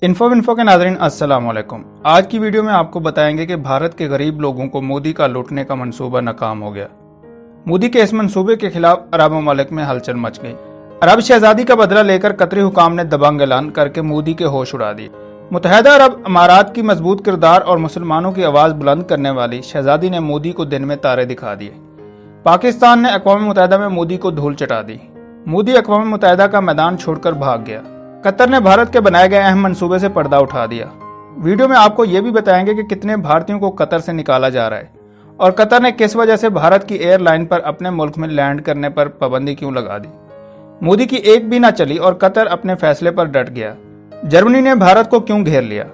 Info के नाज़रीन अस्सलाम वालेकुम। आज की वीडियो में आपको बताएंगे कि भारत के गरीब लोगों को मोदी का लूटने का मंसूबा नाकाम हो गया। मोदी के इस मंसूबे के खिलाफ अरब ममालिक में हलचल मच गई। अरब शहजादी का बदला लेकर कतरी हुकाम ने दबंग ऐलान करके मोदी के होश उड़ा दिए। मुत्तहिदा अरब अमारात की मजबूत किरदार और मुसलमानों की आवाज़ बुलंद करने वाली शहजादी ने मोदी को दिन में तारे दिखा दिए। पाकिस्तान ने अक़वाम मुत्तहिदा में मोदी को धूल चटा दी। मोदी अक़वाम मुत्तहिदा का मैदान छोड़कर भाग गया। कतर ने भारत के बनाए गए अहम मंसूबे से पर्दा उठा दिया। वीडियो में आपको ये भी बताएंगे कि कितने भारतीयों को कतर से निकाला जा रहा है और कतर ने किस वजह से भारत की एयरलाइन पर अपने मुल्क में लैंड करने पर पाबंदी क्यों लगा दी। मोदी की एक भी ना चली और कतर अपने फैसले पर डट गया। जर्मनी ने भारत को क्यों घेर लिया।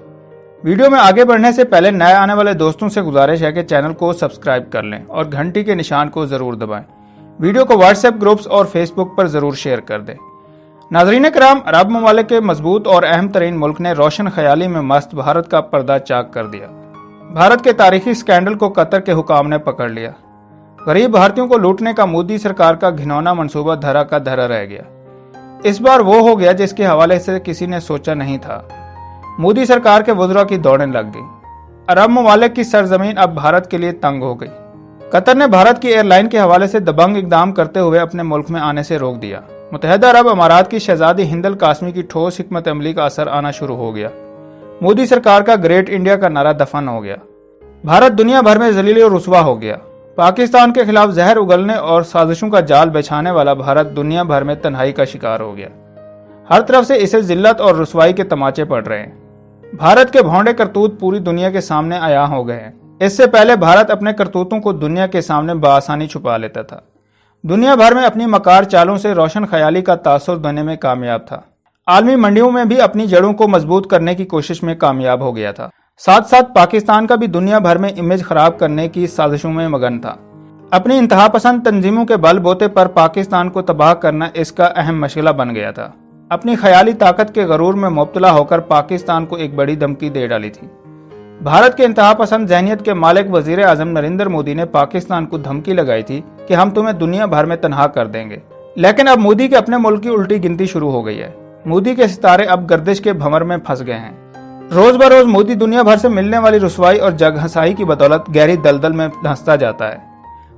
वीडियो में आगे बढ़ने से पहले नए आने वाले दोस्तों से गुजारिश है कि चैनल को सब्सक्राइब कर लें और घंटी के निशान को जरूर दबाएं। वीडियो को व्हाट्सएप ग्रुप्स और फेसबुक पर जरूर शेयर कर दें। नाज़रीन कराम, अरब ममालिक के मजबूत और अहम तरीन मुल्क ने रोशन ख्याली में मस्त भारत का पर्दा चाक कर दिया। भारत के तारीखी स्कैंडल को कतर के हुकाम ने पकड़ लिया। गरीब भारतीयों को लूटने का मोदी सरकार का घिनौना मंसूबा धरा का धरा रह गया। इस बार वो हो गया जिसके हवाले से किसी ने सोचा नहीं था। मोदी सरकार के वज़रा की दौड़ें लग गई। अरब ममालिक की सरजमीन अब भारत के लिए तंग हो गई। कतर ने भारत की एयरलाइन के हवाले से दबंग इकदाम करते हुए अपने मुल्क में आने से रोक दिया। मुत्तहिदा अरब अमारात की शहजादी हिंद अल कासमी की ठोस हिकमत अमली का असर आना शुरू हो गया। मोदी सरकार का ग्रेट इंडिया का नारा दफन हो गया। भारत दुनिया भर में जलील और रुसवा हो गया। पाकिस्तान के खिलाफ जहर उगलने और साजिशों का जाल बिछाने वाला भारत दुनिया भर में तन्हाई का शिकार हो गया। हर तरफ से इसे जिल्लत और रुसवाई के तमाचे पड़ रहे हैं। भारत के भौंडे करतूत पूरी दुनिया के सामने आया हो गए हैं। इससे पहले भारत अपने करतूतों को दुनिया के सामने बआसानी छुपा लेता था। दुनिया भर में अपनी मकार चालों से रोशन ख्याली का तासुर देने में कामयाब था। आलमी मंडियों में भी अपनी जड़ों को मजबूत करने की कोशिश में कामयाब हो गया था। साथ साथ पाकिस्तान का भी दुनिया भर में इमेज खराब करने की साजिशों में मगन था। अपनी इंतहा पसंद तंजीमों के बल बोते पर पाकिस्तान को तबाह करना इसका अहम मशगला बन गया था। अपनी ख्याली ताकत के गरूर में मुब्तला होकर पाकिस्तान को एक बड़ी धमकी दे डाली थी। भारत के इंतहा पसंद जहनियत के मालिक वजीर आजम नरेंद्र मोदी ने पाकिस्तान को धमकी लगाई थी कि हम तुम्हें दुनिया भर में तनहा कर देंगे। लेकिन अब मोदी के अपने मुल्क की उल्टी गिनती शुरू हो गई है। मोदी के सितारे अब गर्दिश के भंवर में फंस गए हैं। रोज बरोज मोदी दुनिया भर से मिलने वाली रुसवाई और जगहसाई की बदौलत गहरी दलदल में धंसता जाता है।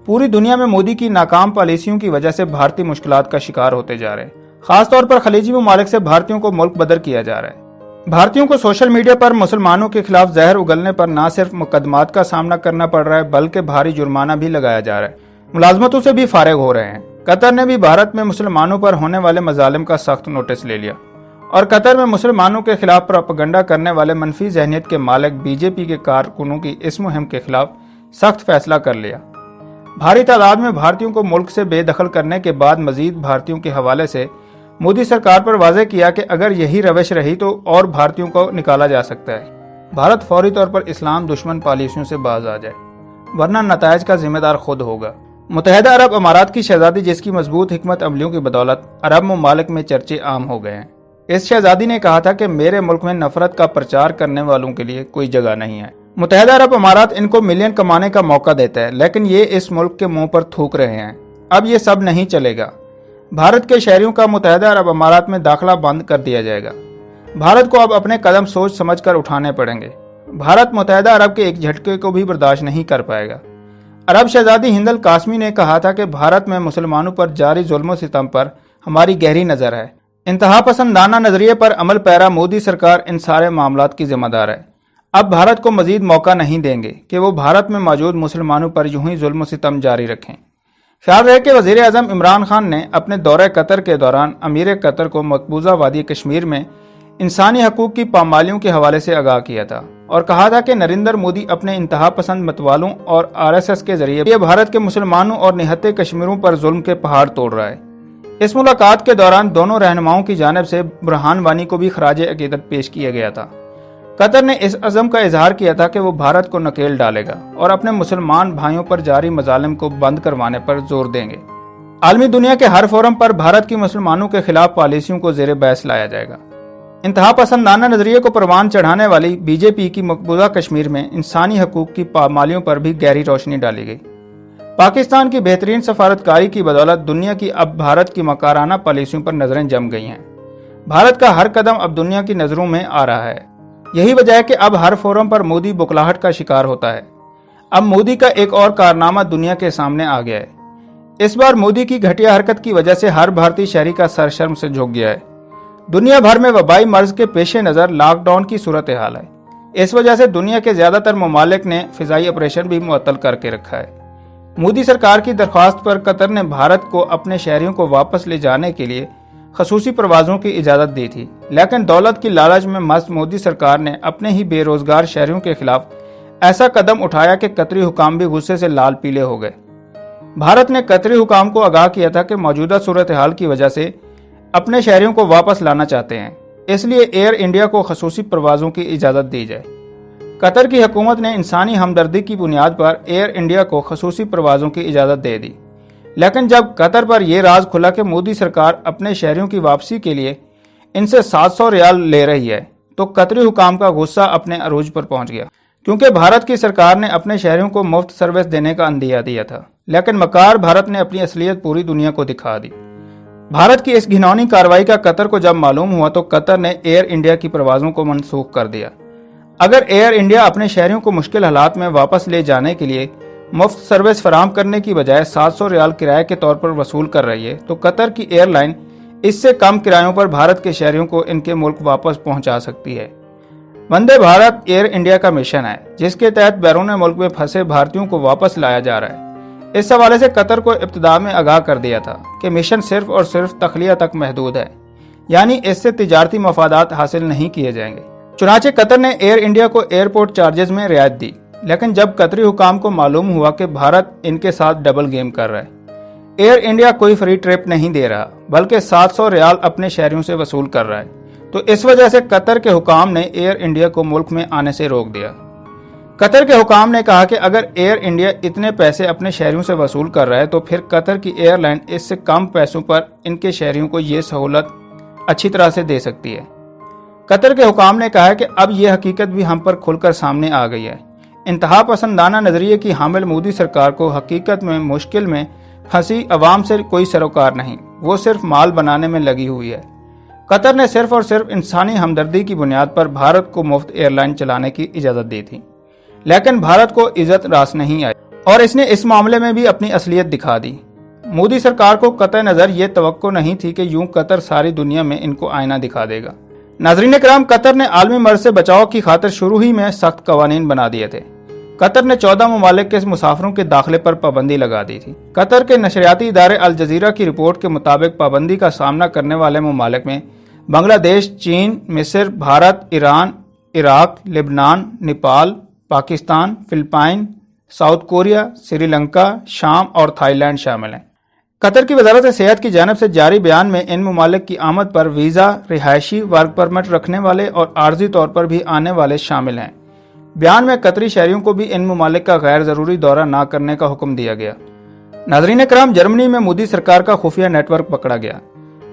पूरी दुनिया में मोदी की नाकाम पॉलिसियों की वजह से भारतीय मुश्किलात का शिकार होते जा रहे हैं। खासतौर पर खलीजी ममालिक से भारतीयों को मुल्क बदर किया जा रहा है। भारतीयों को सोशल मीडिया पर मुसलमानों के खिलाफ जहर उगलने पर न सिर्फ मुकदमात का सामना करना पड़ रहा है बल्कि भारी जुर्माना भी लगाया जा रहा है। मुलाजमतों से भी फारिग हो रहे हैं। कतर ने भी भारत में मुसलमानों पर होने वाले मजालिम का सख्त नोटिस ले लिया और कतर में मुसलमानों के खिलाफ प्रोपेगेंडा करने वाले मनफी जहनियत के मालिक बीजेपी के कारकुनों की इस मुहिम के खिलाफ सख्त फैसला कर लिया। भारी तादाद में भारतीयों को मुल्क से बेदखल करने के बाद मजीद भारतीयों के हवाले से मोदी सरकार पर वाज़ेह किया कि अगर यही रविश रही तो और भारतीयों को निकाला जा सकता है। भारत फौरी तौर पर इस्लाम दुश्मन पॉलिसियों से बाज आ जाए, वरना नतायज का जिम्मेदार खुद होगा। मुत्तहिदा अरब अमारात की शहजादी जिसकी मजबूत हिकमत अमलियों की बदौलत अरब ममालिक में चर्चे आम हो गए हैं। इस शहजादी ने कहा था कि मेरे मुल्क में नफरत का प्रचार करने वालों के लिए कोई जगह नहीं है। मुत्तहिदा अरब अमारात इनको मिलियन कमाने का मौका देता है, लेकिन ये इस मुल्क के मुंह पर थूक रहे हैं। अब ये सब नहीं चलेगा। भारत के शहरियों का मुत्तहिदा अरब अमारात में दाखिला बंद कर दिया जाएगा। भारत को अब अपने कदम सोच समझ कर उठाने पड़ेंगे। भारत मुत्तहिदा अरब के एक झटके को भी बर्दाश्त नहीं कर पाएगा। अरब शहजादी हिंद अल कासमी ने कहा था कि भारत में मुसलमानों पर जारी जुल्म सितम पर हमारी गहरी नज़र है। इंतहा पसंदाना नजरिए पर अमल पैरा मोदी सरकार इन सारे मामलात की जिम्मेदार है। अब भारत को मजीद मौका नहीं देंगे कि वो भारत में मौजूद मुसलमानों पर यूं ही जुल्म सितम जारी रखें। ख्याल रहे कि वज़ीर आज़म इमरान खान ने अपने दौरे कतर के दौरान अमीर कतर को मकबूजा वादी कश्मीर में इंसानी हकूक़ की पामालियों के हवाले से आगाह किया था और कहा था कि नरेंद्र मोदी अपने इंतहा पसंद मतवालों और RSS के जरिए भारत के मुसलमानों और निहत्ते कश्मीरों पर जुल्म के पहाड़ तोड़ रहा है। इस मुलाकात के दौरान दोनों रहनुमाओं की जानिब से बुरहान वानी को भी खराज अकीदत पेश किया गया था। कतर ने इस अज़म का इजहार किया था कि वो भारत को नकेल डालेगा और अपने मुसलमान भाइयों पर जारी मजालिम को बंद करवाने पर जोर देंगे। आलमी दुनिया के हर फोरम पर भारत की मुसलमानों के खिलाफ पॉलिसियों को जेर बहस लाया जाएगा। इंतहा पसंदाना नजरिए को परवान चढ़ाने वाली बीजेपी की मकबूजा कश्मीर में इंसानी हकूक़ की पामालियों पर भी गहरी रोशनी डाली गई। पाकिस्तान की बेहतरीन सफारतकारी की बदौलत दुनिया की अब भारत की मकाराना पॉलिसियों पर नजरें जम गई हैं। भारत का हर कदम अब दुनिया की नजरों में आ रहा है। यही वजह है कि अब हर फोरम पर मोदी बुखलाहट का शिकार होता है। अब मोदी का एक और कारनामा दुनिया के सामने आ गया है। इस बार मोदी की घटिया हरकत की वजह से हर भारतीय शहरी का सर शर्म से झुक गया है। दुनिया भर में वबाई मर्ज के पेश नज़र लॉकडाउन की सूरत हाल है। इस वजह से दुनिया के ज्यादातर ममालिक ने फिजाई ऑपरेशन भी मुअत्तल करके रखा है। मोदी सरकार की दरख्वास्त पर कतर ने भारत को अपने शहरियों को वापस ले जाने के लिए खसूसी परवाजों की इजाज़त दी थी, लेकिन दौलत की लालच में मस्त मोदी सरकार ने अपने ही बेरोजगार शहरियों के खिलाफ ऐसा कदम उठाया कि कतरी हुकाम भी गुस्से से लाल पीले हो गए। भारत ने कतरी हुकाम को आगाह किया था कि मौजूदा सूरत हाल की वजह से अपने शहरियों को वापस लाना चाहते हैं, इसलिए एयर इंडिया को खसूसी परवाजों की इजाज़त दी जाए। कतर की हुकूमत ने इंसानी हमदर्दी की बुनियाद पर एयर इंडिया को खसूसी परवाजों की इजाज़त दे दी, लेकिन जब कतर पर यह राज खुला कि मोदी सरकार अपने शहरियों की वापसी के लिए इनसे 700 रियाल ले रही है, तो कतरी हुकाम का गुस्सा अपने अरूज पर पहुंच गया, क्योंकि भारत की सरकार ने अपने शहरियों को मुफ्त सर्विस देने का अंदिया दिया था। लेकिन मकार भारत ने अपनी असलियत पूरी दुनिया को दिखा दी। भारत की इस घिनौनी कार्रवाई का कतर को जब मालूम हुआ तो कतर ने एयर इंडिया की परवाजों को मनसूख कर दिया। अगर एयर इंडिया अपने शहरियों को मुश्किल हालात में वापस ले जाने के लिए मुफ्त सर्विस फराहम करने की बजाय 700 रियाल किराए के तौर पर वसूल कर रही है, तो कतर की एयरलाइन इससे कम किरायों पर भारत के शहरियों को इनके मुल्क वापस पहुंचा सकती है। वंदे भारत एयर इंडिया का मिशन है, जिसके तहत बैरून मुल्क में फंसे भारतीयों को वापस लाया जा रहा है। इस हवाले से कतर को इब्तिदा में आगाह कर दिया था कि मिशन सिर्फ और सिर्फ तखलिया तक महदूद है, यानी इससे तिजारती मफादात हासिल नहीं किए जाएंगे। चुनाचे कतर ने एयर इंडिया को एयरपोर्ट चार्जेस में रियायत दी, लेकिन जब कतरी हुकाम को मालूम हुआ कि भारत इनके साथ डबल गेम कर रहा है, एयर इंडिया कोई फ्री ट्रिप नहीं दे रहा बल्कि 700 रियाल अपने शहरियों से वसूल कर रहा है, तो इस वजह से कतर के हुकाम ने एयर इंडिया को मुल्क में आने से रोक दिया। कतर के हुकाम ने कहा कि अगर एयर इंडिया इतने पैसे अपने शहरियों से वसूल कर रहा है तो फिर कतर की एयरलाइन इससे कम पैसों पर इनके शहरियों को ये सहूलत अच्छी तरह से दे सकती है। कतर के हुकाम ने कहा कि अब यह हकीकत भी हम पर खुलकर सामने आ गई है। इंतहा पसंदाना नजरिए की हामिल मोदी सरकार को हकीकत में मुश्किल में फंसी अवाम से कोई सरोकार नहीं, वो सिर्फ माल बनाने में लगी हुई है। कतर ने सिर्फ और सिर्फ इंसानी हमदर्दी की बुनियाद पर भारत को मुफ्त एयरलाइन चलाने की इजाज़त दी थी, लेकिन भारत को इज्जत रास नहीं आई और इसने इस मामले में भी अपनी असलियत दिखा दी। मोदी सरकार को कतई नज़र ये तवक्को नहीं थी कि यूं कतर सारी दुनिया में इनको आईना दिखा देगा। नाज़रीन कराम, कतर ने आलमी मर्ज से बचाव की खातिर शुरू ही में सख्त कवानीन बना दिए थे। कतर ने 14 ममालिक के मुसाफिरों के दाखिले पर पाबंदी लगा दी थी। कतर के नशरियाती इदारे अल जजीरा की रिपोर्ट के मुताबिक पाबंदी का सामना करने वाले ममालिक में बांग्लादेश, चीन, मिस्र, Bharat, Iran, Iraq, Lebanon, Nepal, Pakistan, Philippine, south Korea, Sri Lanka, शाम और थाईलैंड शामिल हैं। कतर की वजारत सेहत की जानिब से जारी बयान में इन ममालिक की आमद पर वीज़ा, रिहायशी, वर्क परमिट रखने वाले और आर्जी तौर पर भी आने वाले शामिल हैं। बयान में कतरी शहरियों को भी इन ममालिक का गैर ज़रूरी दौरा न करने का हुक्म दिया गया। नाज़रीन कराम, जर्मनी में मोदी सरकार का खुफिया नेटवर्क पकड़ा गया।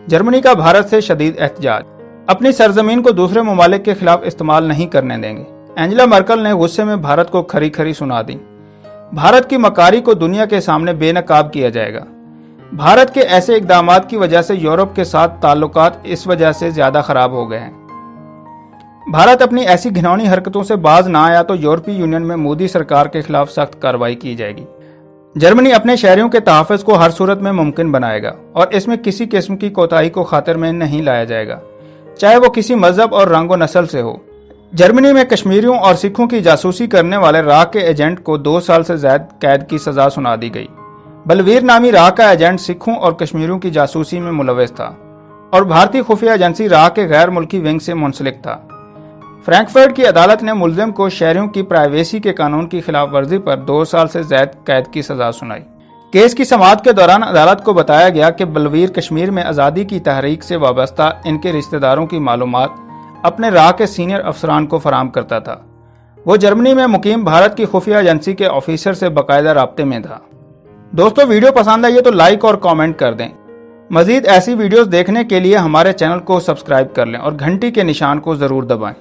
जर्मनी का भारत से शदीद एहतजाज, अपनी सरजमीन को दूसरे ममालिक के खिलाफ इस्तेमाल नहीं करने देंगे। एंजेला मर्कल ने गुस्से में भारत को खरी खरी सुना दी। भारत की मकारी को दुनिया के सामने बेनकाब किया जाएगा। भारत के ऐसे इकदामात की वजह से यूरोप के साथ ताल्लुकात इस वजह से ज्यादा खराब हो गए हैं। भारत अपनी ऐसी घिनौनी हरकतों से बाज ना आया तो यूरोपीय यूनियन में मोदी सरकार के खिलाफ सख्त कार्रवाई की जाएगी। जर्मनी अपने शहरियों के तहफ़्फ़ुज़ को हर सूरत में मुमकिन बनाएगा और इसमें किसी किस्म की कोताही को खातिर में नहीं लाया जाएगा, चाहे वो किसी मजहब और रंग व नस्ल से हो। जर्मनी में कश्मीरियों और सिखों की जासूसी करने वाले राग के एजेंट को 2 साल से ज्यादा कैद की सजा सुना दी गई। बलवीर नामी राग का एजेंट सिखों और कश्मीरियों की जासूसी में मुलविस था और भारतीय खुफिया एजेंसी राग के गैर मुल्की विंग से मुंसलिक था। फ्रैंकफर्ट की अदालत ने मुलजिम को शहरियों की प्राइवेसी के कानून की खिलाफ वर्जी पर 2 साल से ज्यादा कैद की सजा सुनाई। केस की समाअत के दौरान अदालत को बताया गया कि बलवीर कश्मीर में आज़ादी की तहरीक से वाबस्ता इनके रिश्तेदारों की मालूमात अपने राह के सीनियर अफसरान को फराहम करता था। वो जर्मनी में मुकीम भारत की खुफिया एजेंसी के ऑफिसर से बाकायदा राब्ते में था। दोस्तों, वीडियो पसंद आई तो लाइक और कमेंट कर दें। मजीद ऐसी वीडियोस देखने के लिए हमारे चैनल को सब्सक्राइब कर लें और घंटी के निशान को ज़रूर दबाएं।